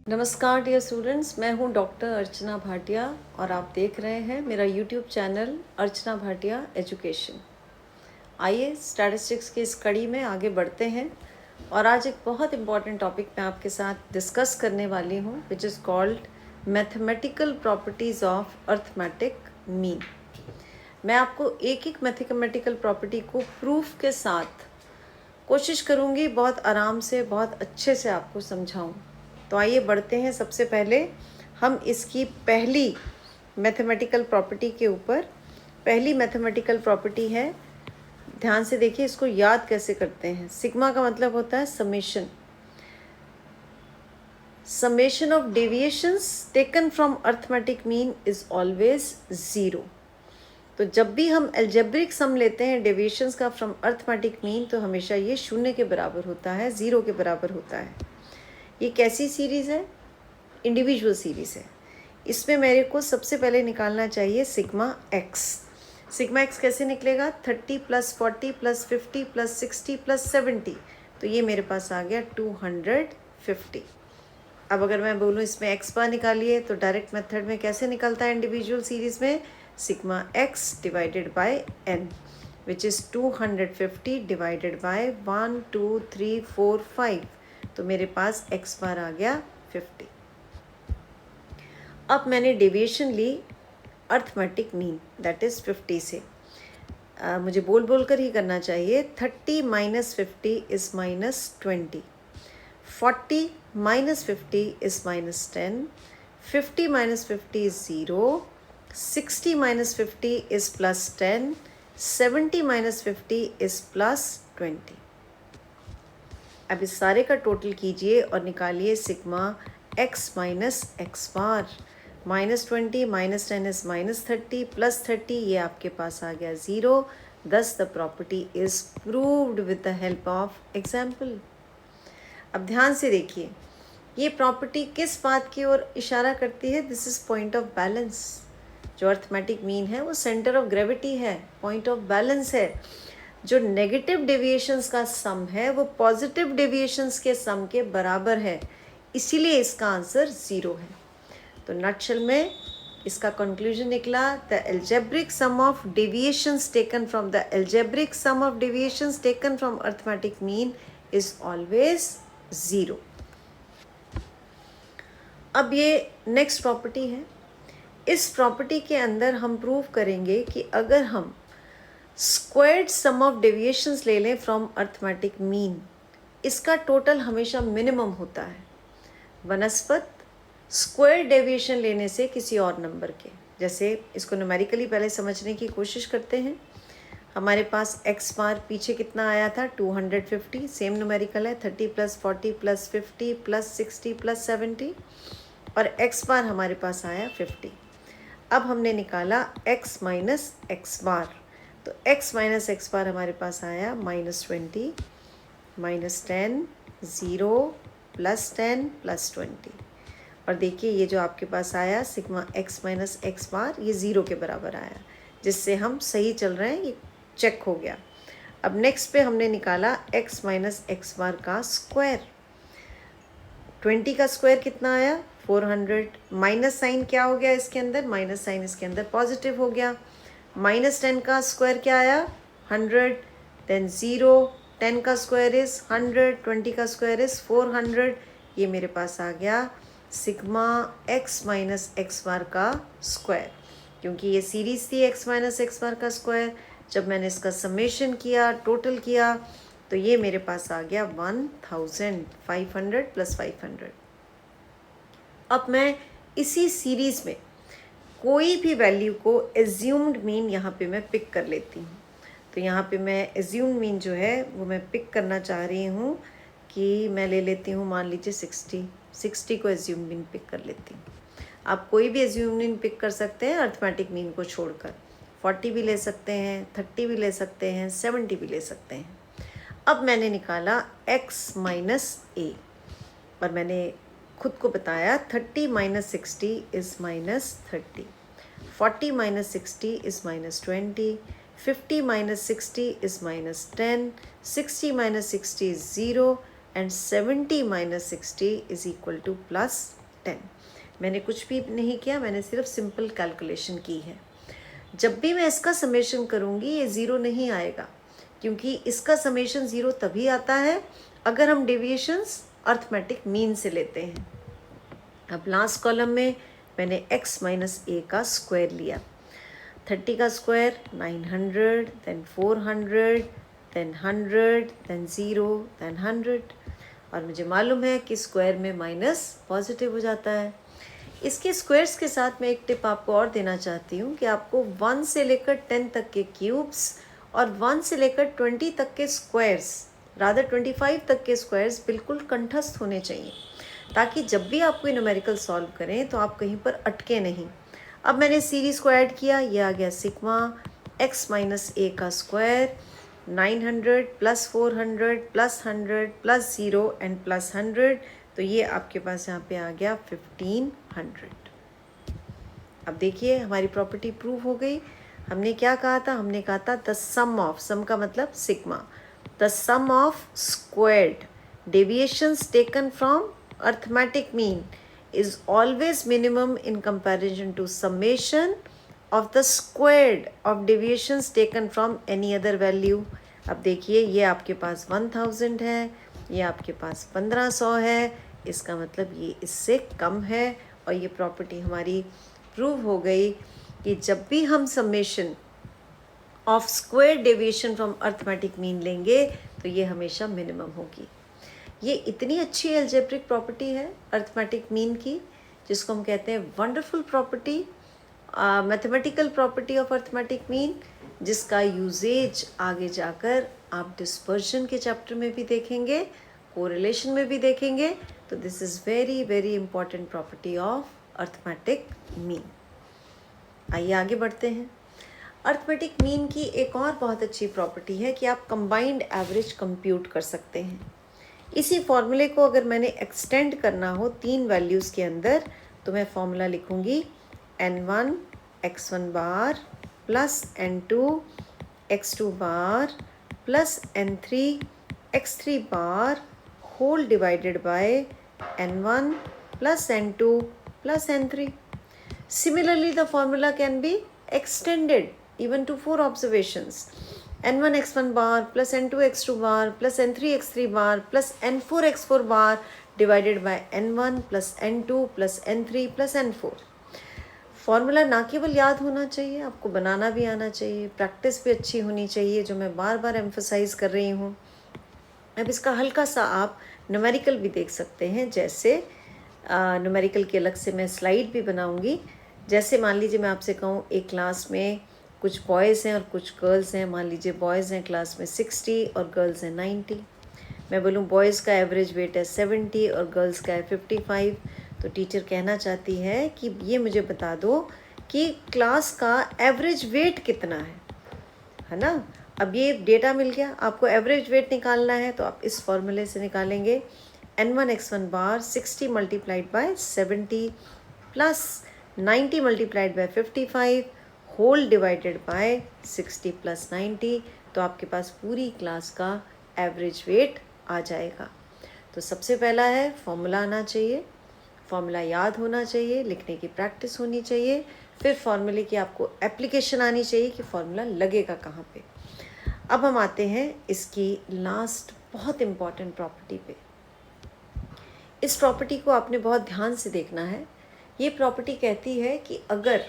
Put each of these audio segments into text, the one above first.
नमस्कार dear students, मैं हूं डॉक्टर अर्चना भाटिया और आप देख रहे हैं मेरा यूट्यूब चैनल अर्चना भाटिया एजुकेशन। आइए स्टैटिस्टिक्स की इस कड़ी में आगे बढ़ते हैं और आज एक बहुत इम्पॉर्टेंट टॉपिक मैं आपके साथ डिस्कस करने वाली हूं which is called mathematical properties of arithmetic mean. मैं आपको एक एक मैथमेटिकल प्रॉपर्टी को प्रूफ के साथ कोशिश करूँगी बहुत आराम से, बहुत अच्छे से आपको समझाऊँ। तो आइए बढ़ते हैं। सबसे पहले हम इसकी पहली मैथमेटिकल प्रॉपर्टी के ऊपर, पहली मैथमेटिकल प्रॉपर्टी है, ध्यान से देखिए, इसको याद कैसे करते हैं। सिग्मा का मतलब होता है summation, summation of deviations taken from arithmetic mean is always zero. तो जब भी हम एल्जेब्रिक सम लेते हैं डेविएशंस का फ्रॉम अर्थमेटिक मीन, तो हमेशा ये शून्य के बराबर होता है, ज़ीरो के बराबर होता है। ये कैसी सीरीज़ है? इंडिविजुअल सीरीज़ है। इसमें मेरे को सबसे पहले निकालना चाहिए सिग्मा एक्स। सिग्मा एक्स कैसे निकलेगा? 30 + 40 + 50 + 60 + 70। तो ये मेरे पास आ गया 250। अब अगर मैं बोलूँ इसमें एक्स बार निकालिए, तो डायरेक्ट मेथड में कैसे निकलता है इंडिविजुअल सीरीज़ में? Sigma x divided by n, which is 250 divided by 1 2 3 4 5। तो मेरे पास एक्स बार आ गया 50। अब मैंने डेविएशन ली अर्थमेटिक मीन, दैट इज़ 50 से। मुझे बोल बोल कर ही करना चाहिए। 30 - 50 is -20, 40 - 50 is -10, 50 - 50 is 0, 60 - 50 is +10, 70 - 50 is +20। अब इस सारे का टोटल कीजिए और निकालिए sigma x minus x bar. -20 - 10 is -30 +30, ये आपके पास आ गया 0। दस the property is proved with the help of example. अब ध्यान से देखिए, ये प्रॉपर्टी किस बात की ओर इशारा करती है? This is point of balance. जो अर्थमेटिक मीन है वो सेंटर ऑफ ग्रेविटी है, पॉइंट ऑफ बैलेंस है। जो नेगेटिव डेविएशंस का सम है वो पॉजिटिव डेविएशंस के सम के बराबर है, इसीलिए इसका आंसर 0 है। तो नटशेल में इसका कंक्लूजन निकला, the algebraic sum of deviations taken from the algebraic sum of deviations taken from arithmetic mean is always 0। अब ये नेक्स्ट प्रॉपर्टी है। इस प्रॉपर्टी के अंदर हम प्रूव करेंगे कि अगर हम स्क्वायर्ड सम ऑफ डेविएशंस ले लें फ्रॉम अर्थमेटिक मीन, इसका टोटल हमेशा मिनिमम होता है वनस्पत स्क्वायर डेविएशन लेने से किसी और नंबर के। जैसे इसको न्यूमेरिकली पहले समझने की कोशिश करते हैं। हमारे पास एक्स बार पीछे कितना आया था? 250। सेम न्यूमेरिकल है, 30 + 40 + 50 + 60 + 70, और एक्स बार हमारे पास आया 50। अब हमने निकाला x माइनस एक्स बार, तो x माइनस एक्स बार हमारे पास आया -20 -10 0 +10 +20। और देखिए ये जो आपके पास आया सिग्मा x माइनस एक्स बार, ये 0 के बराबर आया, जिससे हम सही चल रहे हैं, ये चेक हो गया। अब नेक्स्ट पे हमने निकाला x माइनस एक्स बार का स्क्वायर। 20 का स्क्वायर कितना आया? 400। माइनस साइन क्या हो गया इसके अंदर? माइनस साइन इसके अंदर पॉजिटिव हो गया। -10 का स्क्वायर क्या आया? 100। देन 0, 10 का स्क्वायर इज 100, 20 का स्क्वायर इज 400। ये मेरे पास आ गया सिग्मा x माइनस एक्स बार का स्क्वायर। क्योंकि ये सीरीज थी x माइनस एक्स बार का स्क्वायर, जब मैंने इसका समेशन किया, टोटल किया, तो ये मेरे पास आ गया 1500 + 500। अब मैं इसी सीरीज़ में कोई भी वैल्यू को एज्यूम्ड मीन यहाँ पे मैं पिक कर लेती हूँ। तो यहाँ पे मैं एज्यूम्ड मीन जो है वो मैं पिक करना चाह रही हूँ कि मैं ले लेती हूँ, मान लीजिए 60 को एज्यूम्ड मीन पिक कर लेती हूँ। आप कोई भी एज्यूम्ड मीन पिक कर सकते हैं अर्थमेटिक मीन को छोड़कर। 40 भी ले सकते हैं, 30 भी ले सकते हैं, 70 भी ले सकते हैं। अब मैंने निकाला x माइनस ए, और मैंने खुद को बताया 30 - 60 is -30, 40 - 60 is -20, 50 - 60 is -10, 60 - 60 is 0, and 70 minus 60 is equal to +10। मैंने कुछ भी नहीं किया, मैंने सिर्फ सिंपल कैलकुलेशन की है। जब भी मैं इसका समेशन करूँगी ये ज़ीरो नहीं आएगा, क्योंकि इसका समेशन ज़ीरो तभी आता है अगर हम डेविएशंस अर्थमेटिक मीन से लेते हैं। अब लास्ट कॉलम में मैंने x माइनस a का स्क्वायर लिया। 30 का square 900, then 400, then 100, then 0, then 100। और मुझे मालूम है कि स्क्वायर में माइनस पॉजिटिव हो जाता है। इसके स्क्वायर्स के साथ मैं एक टिप आपको और देना चाहती हूँ कि आपको 1 से लेकर 10 तक के क्यूब्स और 1 से लेकर 20 तक के स्क्वायर्स, रादर 25 तक के स्क्वायर्स बिल्कुल कंठस्थ होने चाहिए, ताकि जब भी आप कोई न्यूमेरिकल सॉल्व करें तो आप कहीं पर अटके नहीं। अब मैंने सीरीज को ऐड किया, ये आ गया सिग्मा x माइनस a का square 900 plus 400 plus 100 plus 0 and plus 100, तो ये आपके पास यहाँ पे आ गया 1500। अब देखिए हमारी प्रॉपर्टी प्रूव हो गई। हमने क्या कहा था? हमने कहा था द सम ऑफ, सम का मतलब sigma, the sum of squared deviations taken from arithmetic mean is always minimum in comparison to summation of the squared of deviations taken from any other value। अब देखिए ये आपके पास 1000 है, ये आपके पास 1500 है, इसका मतलब ये इससे कम है। और ये प्रॉपर्टी हमारी प्रूव हो गई कि जब भी हम summation of square deviation from arithmetic mean लेंगे तो ये हमेशा मिनिमम होगी। ये इतनी अच्छी एल्जेब्रिक प्रॉपर्टी है अर्थमेटिक मीन की, जिसको हम कहते हैं wonderful property, mathematical property of arithmetic mean, जिसका यूजेज आगे जाकर आप डिस्पर्जन के चैप्टर में भी देखेंगे, कोरिलेशन में भी देखेंगे। तो this is very very important property of arithmetic mean. आइए आगे बढ़ते हैं। अर्थमेटिक मीन की एक और बहुत अच्छी प्रॉपर्टी है कि आप कंबाइंड एवरेज कंप्यूट कर सकते हैं। इसी फॉर्मूले को अगर मैंने एक्सटेंड करना हो 3 वैल्यूज़ के अंदर, तो मैं फॉर्मूला लिखूँगी n1 x1 bar plus n2 x2 bar plus n3 x3 bar whole divided by n1 plus n2 plus n3। Similarly, the formula can be extended even to 4 observations. n1 x1 bar plus n2 x2 bar plus n3 x3 bar plus n4 x4 bar divided by n1 plus n2 plus n3 plus n4। Formula ना केवल याद होना चाहिए, आपको बनाना भी आना चाहिए, practice भी अच्छी होनी चाहिए, जो मैं बार बार एम्फोसाइज कर रही हूँ। अब इसका हल्का सा आप न्यूमेरिकल भी देख सकते हैं, जैसे न्यूमेरिकल की अलग से मैं स्लाइड भी बनाऊँगी। जैसे मान लीजिए मैं आपसे कहूँ एक क्लास में कुछ बॉयज़ हैं और कुछ गर्ल्स हैं। मान लीजिए बॉयज़ हैं क्लास में 60 और गर्ल्स हैं 90। मैं बोलूँ बॉयज़ का एवरेज वेट है 70 और गर्ल्स का है 55, तो टीचर कहना चाहती है कि ये मुझे बता दो कि क्लास का एवरेज वेट कितना है ना। अब ये डेटा मिल गया, आपको एवरेज वेट निकालना है, तो आप इस फॉर्मूले से निकालेंगे n1 x1 बार 60 multiplied by 70 plus 90 multiplied by 55 whole divided by 60 plus 90, तो आपके पास पूरी क्लास का एवरेज वेट आ जाएगा। तो सबसे पहला है फॉर्मूला आना चाहिए, फॉर्मूला याद होना चाहिए, लिखने की प्रैक्टिस होनी चाहिए, फिर फॉर्मूले की आपको एप्लीकेशन आनी चाहिए कि फॉर्मूला लगेगा कहाँ पे। अब हम आते हैं इसकी लास्ट बहुत इम्पॉर्टेंट प्रॉपर्टी पे। इस प्रॉपर्टी को आपने बहुत ध्यान से देखना है। ये प्रॉपर्टी कहती है कि अगर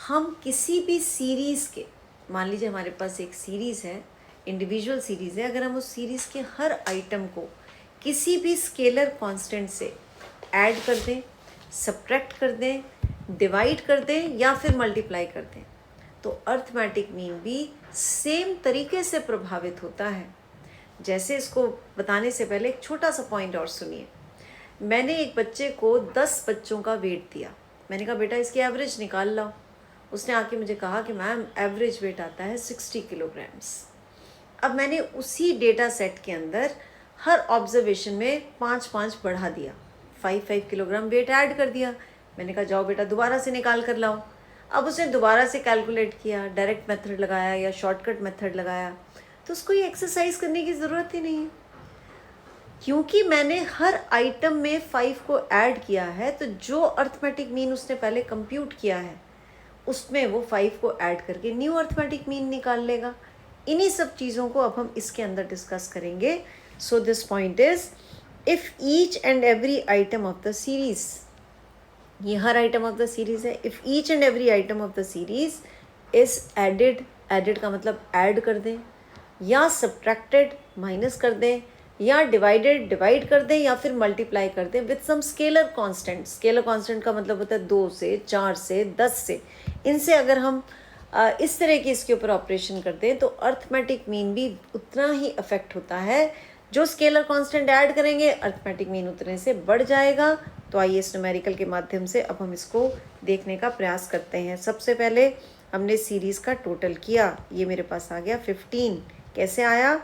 हम किसी भी सीरीज़ के, मान लीजिए हमारे पास एक सीरीज़ है, इंडिविजुअल सीरीज़ है, अगर हम उस सीरीज़ के हर आइटम को किसी भी स्केलर कांस्टेंट से ऐड कर दें, सब्ट्रैक्ट कर दें, डिवाइड कर दें या फिर मल्टीप्लाई कर दें, तो अर्थमेटिक मीन भी सेम तरीके से प्रभावित होता है। जैसे इसको बताने से पहले एक छोटा सा पॉइंट और सुनिए। मैंने एक बच्चे को 10 बच्चों का वेट दिया, मैंने कहा बेटा इसकी एवरेज निकाल लाओ। उसने आके मुझे कहा कि मैम एवरेज वेट आता है 60 किलोग्राम्स। अब मैंने उसी डेटा सेट के अंदर हर ऑब्जर्वेशन में 5-5 बढ़ा दिया, 5-5 किलोग्राम वेट ऐड कर दिया। मैंने कहा जाओ बेटा दोबारा से निकाल कर लाओ। अब उसने दोबारा से कैलकुलेट किया, डायरेक्ट मेथड लगाया या शॉर्टकट मेथड लगाया, तो उसको ये एक्सरसाइज करने की ज़रूरत ही नहीं है। क्योंकि मैंने हर आइटम में 5 को ऐड किया है, तो जो अर्थमेटिक मीन उसने पहले कंप्यूट किया है उसमें वो 5 को ऐड करके न्यू अर्थमेटिक मीन निकाल लेगा। इन्हीं सब चीज़ों को अब हम इसके अंदर डिस्कस करेंगे। So this point is, if each and every item of the series, ये हर आइटम ऑफ द सीरीज है, if each and every item of the series is added, added का मतलब ऐड कर दें, या सब्ट्रैक्टेड माइनस कर दें, या डिवाइडेड डिवाइड कर दें, या फिर मल्टीप्लाई कर दें with some scalar constant. Scalar constant का मतलब होता है 2 से, 4 से, 10 से। इनसे अगर हम इस तरह की इसके ऊपर ऑपरेशन करते हैं तो अर्थमेटिक मीन भी उतना ही अफेक्ट होता है। जो स्केलर कांस्टेंट ऐड करेंगे अर्थमेटिक मीन उतने से बढ़ जाएगा। तो आइए इस न्यूमेरिकल के माध्यम से अब हम इसको देखने का प्रयास करते हैं। सबसे पहले हमने सीरीज़ का टोटल किया, ये मेरे पास आ गया 15। कैसे आया?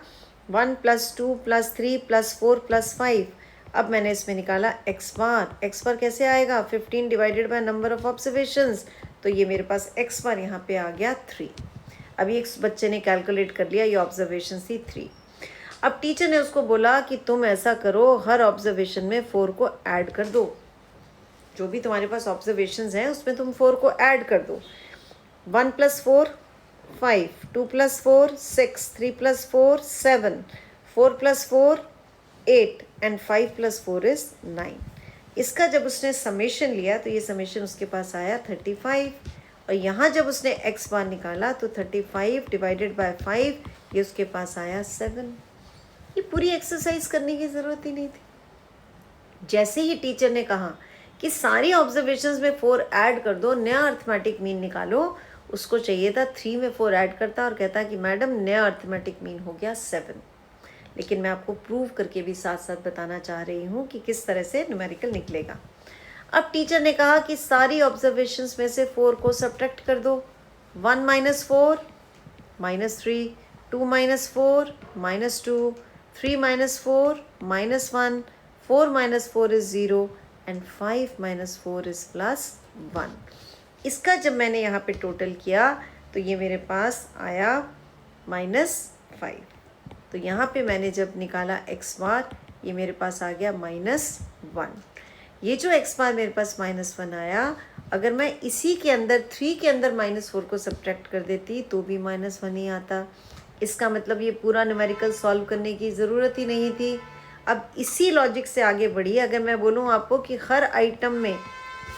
1 + 2 + 3 + 4 + 5। अब मैंने इसमें निकाला x बार। x बार कैसे आएगा? 15 divided by number of observations. तो ये मेरे पास x बार यहाँ पे आ गया 3। अभी एक बच्चे ने कैलकुलेट कर लिया, ये ऑब्जर्वेशन थी 3। अब टीचर ने उसको बोला कि तुम ऐसा करो, हर ऑब्जर्वेशन में 4 को ऐड कर दो। जो भी तुम्हारे पास ऑब्जर्वेशंस हैं उसमें तुम 4 को ऐड कर दो। 1 + 4 5, 2 + 4 6, 3 + 4 7, 4 + 4 8 एंड 5 + 4 इज 9। इसका जब उसने समेशन लिया तो ये समेशन उसके पास आया 35। और यहाँ जब उसने x बार निकाला तो 35 डिवाइडेड बाय 5, ये उसके पास आया 7। ये पूरी एक्सरसाइज करने की ज़रूरत ही नहीं थी। जैसे ही टीचर ने कहा कि सारी ऑब्जर्वेशंस में 4 ऐड कर दो, नया अर्थमेटिक मीन निकालो, उसको चाहिए था 3 में 4 ऐड करता और कहता कि मैडम नया अर्थमेटिक मीन हो गया 7। लेकिन मैं आपको प्रूव करके भी साथ साथ बताना चाह रही हूँ कि किस तरह से न्यूमेरिकल निकलेगा। अब टीचर ने कहा कि सारी ऑब्जर्वेशंस में से 4 को सब्ट्रैक्ट कर दो। 1 - 4 -3, 2 - 4 -2, 3 - 4 -1, 4 - 4 is 0 एंड 5 - 4 is +1। इसका जब मैंने यहाँ पे टोटल किया तो ये मेरे पास आया -5। तो यहाँ पे मैंने जब निकाला x बार, ये मेरे पास आ गया -1। ये जो x बार मेरे पास -1 आया, अगर मैं इसी के अंदर 3 के अंदर -4 को सब्ट्रैक्ट कर देती तो भी -1 ही आता। इसका मतलब ये पूरा न्यूमेरिकल सॉल्व करने की ज़रूरत ही नहीं थी। अब इसी लॉजिक से आगे बढ़िए। अगर मैं बोलूँ आपको कि हर आइटम में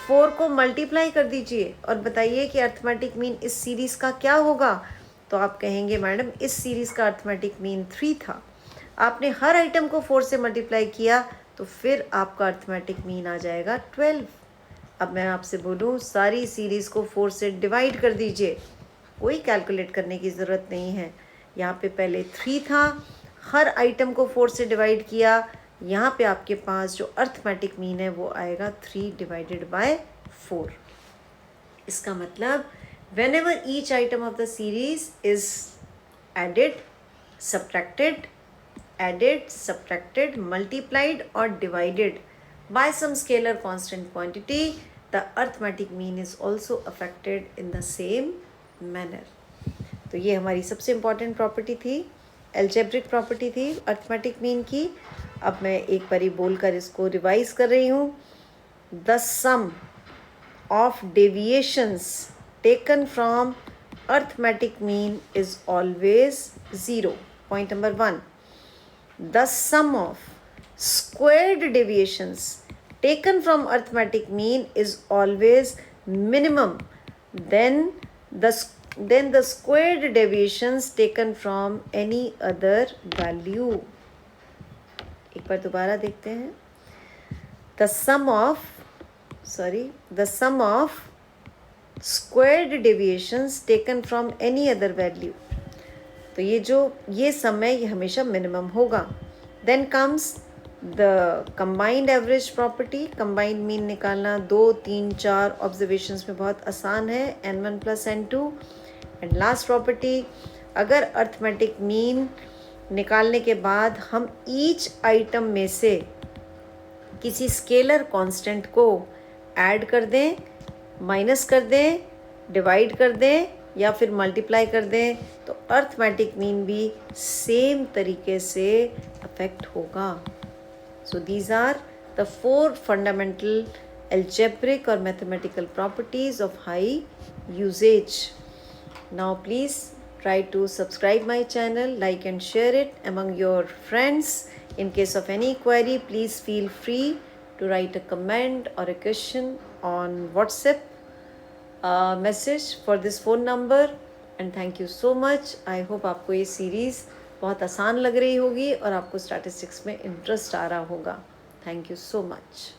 4 को मल्टीप्लाई कर दीजिए और बताइए कि अर्थमेटिक मीन इस सीरीज़ का क्या होगा, तो आप कहेंगे मैडम इस सीरीज़ का अर्थमेटिक मीन 3 था। आपने हर आइटम को 4 से मल्टीप्लाई किया तो फिर आपका अर्थमेटिक मीन आ जाएगा 12। अब मैं आपसे बोलूँ सारी सीरीज़ को 4 से डिवाइड कर दीजिए, कोई कैलकुलेट करने की ज़रूरत नहीं है। यहाँ पे पहले 3 था, हर आइटम को 4 से डिवाइड किया, यहाँ पे आपके पास जो अर्थमेटिक मीन है वो आएगा 3 डिवाइडेड बाय 4। इसका मतलब whenever each item of the series is added, subtracted, multiplied or divided by some scalar constant quantity, the arithmetic mean is also affected in the same manner। तो ये हमारी सबसे important property थी, algebraic property थी arithmetic mean की। अब मैं एक बारी बोलकर इसको रिवाइज कर रही हूँ। The sum of deviations taken from arithmetic mean is always 0. Point number 1. The sum of squared deviations taken from arithmetic mean is always minimum than the squared deviations taken from any other value. एक बार दोबारा देखते हैं। The sum of squared deviations taken from any other value, तो ये सम है, ये हमेशा minimum होगा। Then comes the combined average property। combined mean निकालना 2, 3, 4 ऑब्जर्वेशंस में बहुत आसान है, n1 + n2। And last property, अगर अर्थमेटिक मीन निकालने के बाद हम ईच आइटम में से किसी स्केलर कांस्टेंट को ऐड कर दें, माइनस कर दें, डिवाइड कर दें या फिर मल्टीप्लाई कर दें, तो अर्थमेटिक मीन भी सेम तरीके से अफेक्ट होगा। So these are the 4 fundamental algebraic or mathematical properties of high usage. Now please try to subscribe my channel, like and share it among your friends. In case of any query, please feel free to write a comment or a question on WhatsApp message for this phone number. And thank you so much. I hope आपको ये series बहुत आसान लग रही होगी और आपको statistics में इंटरेस्ट आ रहा होगा. Thank you so much.